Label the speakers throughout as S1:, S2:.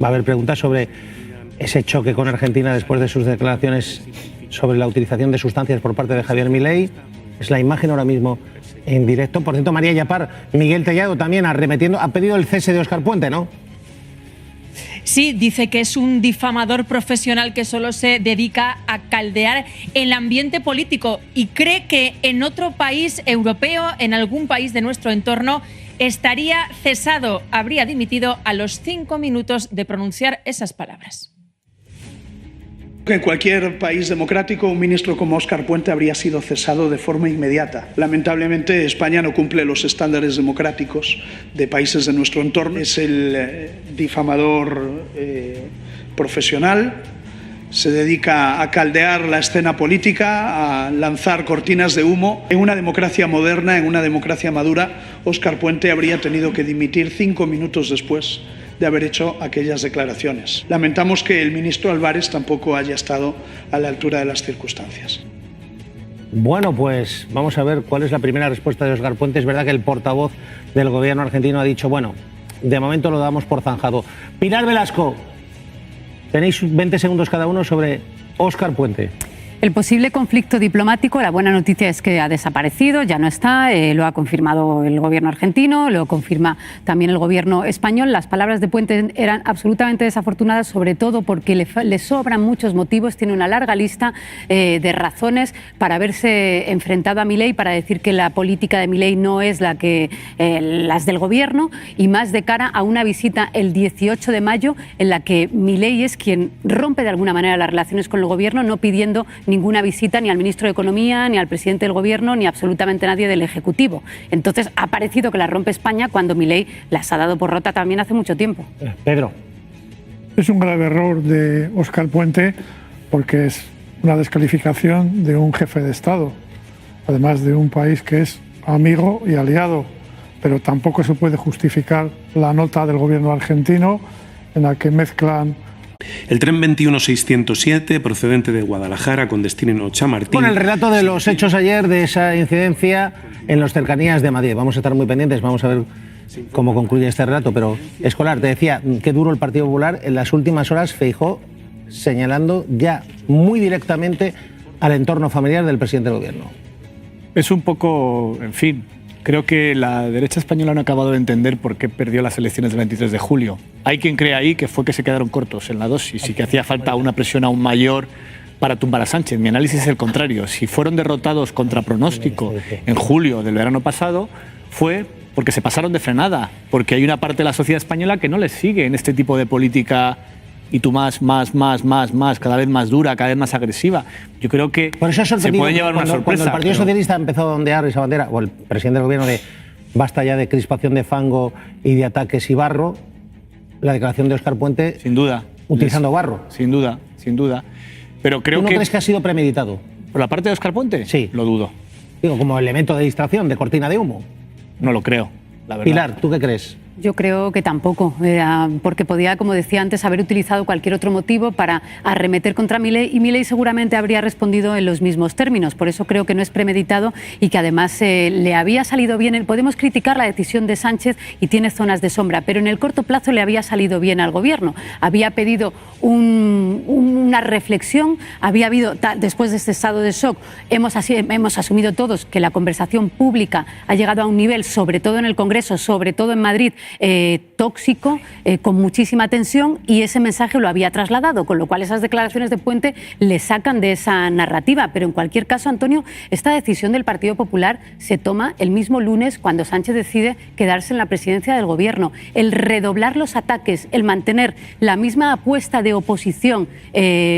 S1: Va a haber preguntas sobre ese choque con Argentina después de sus declaraciones sobre la utilización de sustancias por parte de Javier Milei. Es la imagen ahora mismo en directo. Por cierto, María Yapar, Miguel Tellado también arremetiendo, ha pedido el cese de Óscar Puente, ¿no?
S2: Sí, dice que es un difamador profesional que solo se dedica a caldear el ambiente político y cree que en otro país europeo, en algún país de nuestro entorno, estaría cesado, habría dimitido a los 5 minutos de pronunciar esas palabras.
S3: En cualquier país democrático, un ministro como Óscar Puente habría sido cesado de forma inmediata. Lamentablemente, España no cumple los estándares democráticos de países de nuestro entorno. Es el difamador profesional, se dedica a caldear la escena política, a lanzar cortinas de humo. En una democracia moderna, en una democracia madura, Óscar Puente habría tenido que dimitir 5 minutos después de haber hecho aquellas declaraciones. Lamentamos que el ministro Álvarez tampoco haya estado a la altura de las circunstancias.
S1: Bueno, pues vamos a ver cuál es la primera respuesta de Óscar Puente. Es verdad que el portavoz del gobierno argentino ha dicho, bueno, de momento lo damos por zanjado. Pilar Velasco, tenéis 20 segundos cada uno sobre Óscar Puente.
S4: El posible conflicto diplomático, la buena noticia es que ha desaparecido, ya no está, lo ha confirmado el gobierno argentino, lo confirma también el gobierno español. Las palabras de Puente eran absolutamente desafortunadas, sobre todo porque le sobran muchos motivos, tiene una larga lista de razones para haberse enfrentado a Milei, para decir que la política de Milei no es la que las del gobierno, y más de cara a una visita el 18 de mayo en la que Milei es quien rompe de alguna manera las relaciones con el gobierno, no pidiendo ninguna visita ni al ministro de Economía, ni al presidente del Gobierno, ni absolutamente nadie del Ejecutivo. Entonces ha parecido que la rompe España cuando Milei las ha dado por rota también hace mucho tiempo.
S1: Pedro.
S5: Es un grave error de Óscar Puente porque es una descalificación de un jefe de Estado, además de un país que es amigo y aliado, pero tampoco se puede justificar la nota del gobierno argentino en la que mezclan
S6: el tren 21607, procedente de Guadalajara con destino en Chamartín.
S1: Con el relato de los hechos ayer de esa incidencia en las cercanías de Madrid. Vamos a estar muy pendientes, vamos a ver cómo concluye este relato. Pero, Escolar, te decía, qué duro el Partido Popular. En las últimas horas, Feijóo señalando ya muy directamente al entorno familiar del presidente del Gobierno.
S7: Es un poco, en fin, creo que la derecha española no ha acabado de entender por qué perdió las elecciones del 23 de julio. Hay quien cree ahí que fue que se quedaron cortos en la dosis y que hacía falta una presión aún mayor para tumbar a Sánchez. Mi análisis es el contrario. Si fueron derrotados contra pronóstico en julio del verano pasado, fue porque se pasaron de frenada, porque hay una parte de la sociedad española que no les sigue en este tipo de política y tú más, cada vez más dura, cada vez más agresiva. Yo creo que
S1: por eso
S7: se puede llevar una sorpresa.
S1: Cuando el Partido Socialista empezó a ondear esa bandera, o el presidente del Gobierno, de basta ya de crispación de fango y de ataques y barro, la declaración de Óscar Puente,
S7: sin duda,
S1: utilizando barro.
S7: Sin duda. Pero creo
S1: ¿Tú no crees que ha sido premeditado?
S7: ¿Por la parte de Óscar Puente?
S1: Sí.
S7: Lo dudo.
S1: Digo, como elemento de distracción, de cortina de humo.
S7: No lo creo, la verdad.
S1: Pilar, ¿tú qué crees?
S4: Yo creo que tampoco, porque podía, como decía antes, haber utilizado cualquier otro motivo para arremeter contra Milei, y Milei seguramente habría respondido en los mismos términos. Por eso creo que no es premeditado y que además le había salido bien. Podemos criticar la decisión de Sánchez y tiene zonas de sombra, pero en el corto plazo le había salido bien al gobierno. Había pedido una reflexión, había habido, después de este estado de shock, hemos asumido todos que la conversación pública ha llegado a un nivel, sobre todo en el Congreso, sobre todo en Madrid, tóxico, con muchísima tensión, y ese mensaje lo había trasladado, con lo cual esas declaraciones de Puente le sacan de esa narrativa. Pero en cualquier caso, Antonio, esta decisión del Partido Popular se toma el mismo lunes, cuando Sánchez decide quedarse en la presidencia del Gobierno. El redoblar los ataques, el mantener la misma apuesta de oposición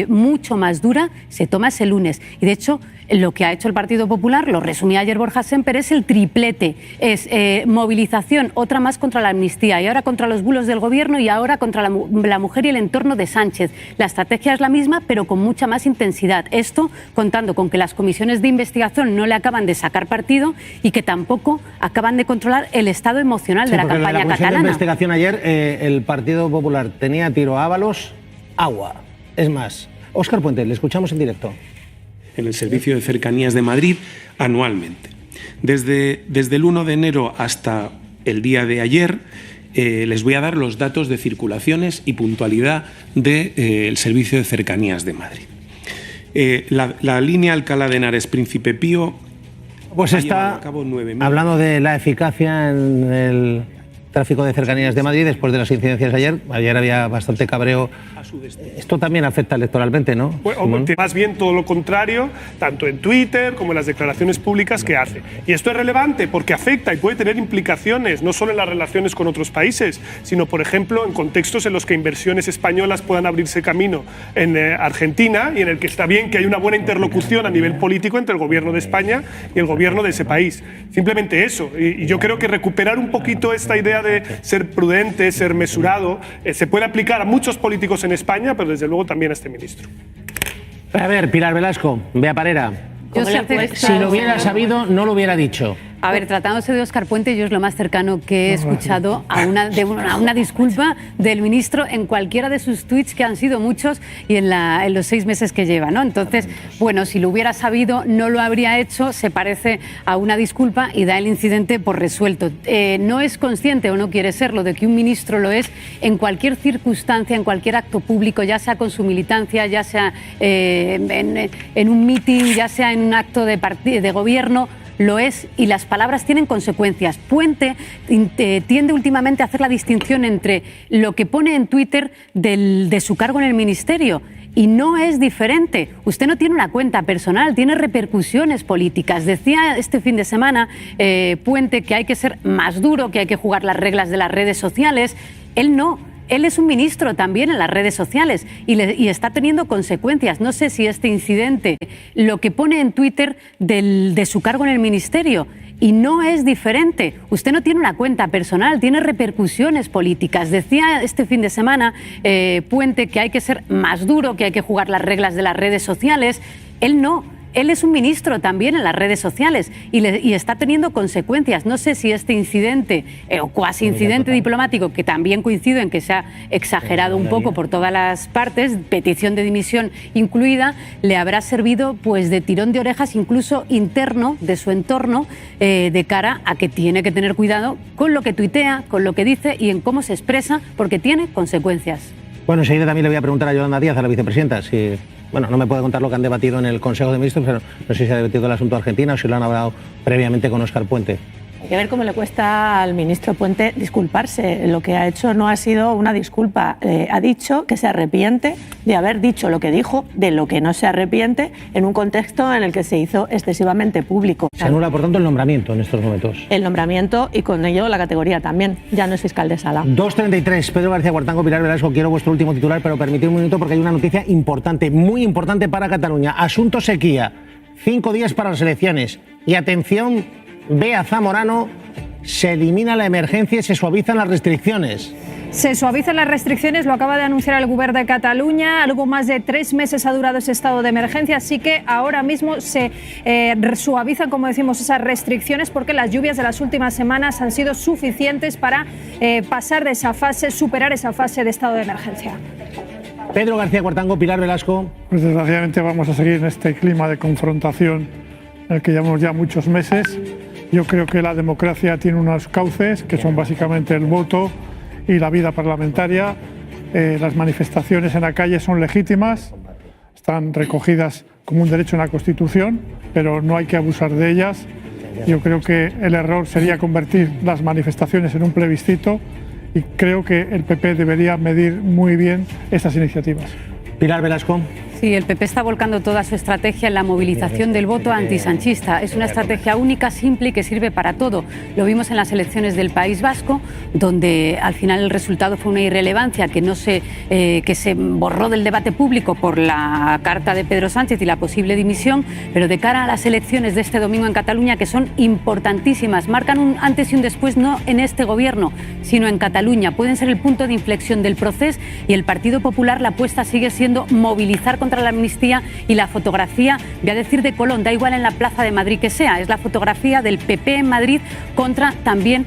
S4: mucho más dura, se toma ese lunes. Y de hecho, lo que ha hecho el Partido Popular, lo resumía ayer Borja Semper, es el triplete. Es movilización, otra más contra la amnistía, y ahora contra los bulos del Gobierno, y ahora contra la mujer y el entorno de Sánchez. La estrategia es la misma, pero con mucha más intensidad. Esto contando con que las comisiones de investigación no le acaban de sacar partido y que tampoco acaban de controlar el estado emocional de la campaña catalana.
S1: En la investigación ayer, el Partido Popular tenía tiro a Ábalos, agua. Es más, Óscar Puente, le escuchamos en directo.
S6: En el Servicio de Cercanías de Madrid anualmente. Desde el 1 de enero hasta el día de ayer, les voy a dar los datos de circulaciones y puntualidad del Servicio de Cercanías de Madrid. La línea Alcalá de Henares Príncipe Pío
S1: pues está hablando de la eficacia en el tráfico de cercanías de Madrid después de las incidencias de ayer. Ayer había bastante cabreo. Esto también afecta electoralmente, ¿no?
S8: Bueno, más bien todo lo contrario, tanto en Twitter como en las declaraciones públicas que hace. Y esto es relevante porque afecta y puede tener implicaciones no solo en las relaciones con otros países, sino, por ejemplo, en contextos en los que inversiones españolas puedan abrirse camino en Argentina y en el que está bien que haya una buena interlocución a nivel político entre el gobierno de España y el gobierno de ese país. Simplemente eso. Y yo creo que recuperar un poquito esta idea de ser prudente, ser mesurado, se puede aplicar a muchos políticos en España, pero desde luego también a este ministro.
S1: A ver, Pilar Velasco, Bea Parera. Si lo hubiera sabido, no lo hubiera dicho.
S4: A ver, tratándose de Óscar Puente, yo es lo más cercano que he escuchado a una disculpa del ministro en cualquiera de sus tweets, que han sido muchos, y en los 6 meses que lleva, ¿no? Entonces, bueno, si lo hubiera sabido, no lo habría hecho, se parece a una disculpa y da el incidente por resuelto. No es consciente o no quiere serlo de que un ministro lo es en cualquier circunstancia, en cualquier acto público, ya sea con su militancia, ya sea en un mitin, ya sea en un acto de gobierno. Lo es, y las palabras tienen consecuencias. Puente tiende últimamente a hacer la distinción entre lo que pone en Twitter de su cargo en el ministerio, y no es diferente. Usted no tiene una cuenta personal, tiene repercusiones políticas. Decía este fin de semana Puente que hay que ser más duro, que hay que jugar las reglas de las redes sociales. Él no. Él es un ministro también en las redes sociales y está teniendo consecuencias. No sé si este incidente, lo que pone en Twitter de su cargo en el ministerio, y no es diferente. Usted no tiene una cuenta personal, tiene repercusiones políticas. Decía este fin de semana Puente que hay que ser más duro, que hay que jugar las reglas de las redes sociales. Él no. Él es un ministro también en las redes sociales y está teniendo consecuencias. No sé si este incidente o cuasi incidente diplomático, que también coincido en que se ha exagerado un poco por todas las partes, petición de dimisión incluida, le habrá servido pues de tirón de orejas incluso interno de su entorno, de cara a que tiene que tener cuidado con lo que tuitea, con lo que dice y en cómo se expresa, porque tiene consecuencias.
S1: Bueno, enseguida también le voy a preguntar a Yolanda Díaz, a la vicepresidenta, si... Bueno, no me puede contar lo que han debatido en el Consejo de Ministros, pero no sé si se ha debatido el asunto de Argentina o si lo han hablado previamente con Óscar Puente.
S9: Hay que ver cómo le cuesta al ministro Puente disculparse. Lo que ha hecho no ha sido una disculpa. Ha dicho que se arrepiente de haber dicho lo que dijo, de lo que no se arrepiente, en un contexto en el que se hizo excesivamente público.
S1: Se anula, por tanto, el nombramiento en estos momentos.
S9: El nombramiento y con ello la categoría también. Ya no es fiscal de sala.
S1: 2:33. Pedro García Cuartango, Pilar Velasco, quiero vuestro último titular, pero permitidme un minuto porque hay una noticia importante, muy importante para Cataluña. Asunto sequía. 5 días para las elecciones. Y atención, Bea Zamorano, se elimina la emergencia y se suavizan las restricciones.
S10: Se suavizan las restricciones, lo acaba de anunciar el Govern de Cataluña. Algo más de 3 meses ha durado ese estado de emergencia, así que ahora mismo se suavizan, como decimos, esas restricciones, porque las lluvias de las últimas semanas han sido suficientes para pasar de esa fase, superar esa fase de estado de emergencia.
S1: Pedro García Cuartango, Pilar Velasco.
S5: Pues desgraciadamente vamos a seguir en este clima de confrontación en el que llevamos ya muchos meses. Yo creo que la democracia tiene unos cauces que son básicamente el voto y la vida parlamentaria. Las manifestaciones en la calle son legítimas, están recogidas como un derecho en la Constitución, pero no hay que abusar de ellas. Yo creo que el error sería convertir las manifestaciones en un plebiscito y creo que el PP debería medir muy bien estas iniciativas.
S1: Pilar Velasco.
S4: Sí, el PP está volcando toda su estrategia en la movilización del voto antisanchista. Es una estrategia única, simple y que sirve para todo. Lo vimos en las elecciones del País Vasco, donde al final el resultado fue una irrelevancia que se borró del debate público por la carta de Pedro Sánchez y la posible dimisión, pero de cara a las elecciones de este domingo en Cataluña, que son importantísimas, marcan un antes y un después, no en este gobierno, sino en Cataluña. Pueden ser el punto de inflexión del proceso y el Partido Popular, la apuesta sigue siendo movilizar contra contra la amnistía y la fotografía, voy a decir de Colón, da igual en la plaza de Madrid que sea, es la fotografía del PP en Madrid contra también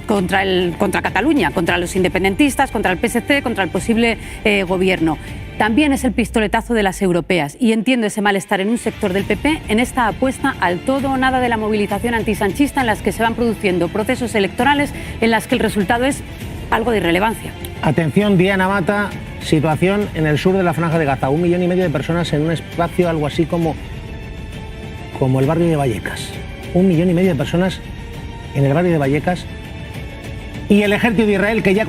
S4: contra Cataluña, contra los independentistas, contra el PSC, contra el posible gobierno. También es el pistoletazo de las europeas y entiendo ese malestar en un sector del PP en esta apuesta al todo o nada de la movilización antisanchista en las que se van produciendo procesos electorales en las que el resultado es algo de irrelevancia.
S1: Atención, Diana Mata, situación en el sur de la Franja de Gaza. 1,5 millones de personas en un espacio algo así como el barrio de Vallecas. 1,5 millones de personas en el barrio de Vallecas. Y el ejército de Israel que ya...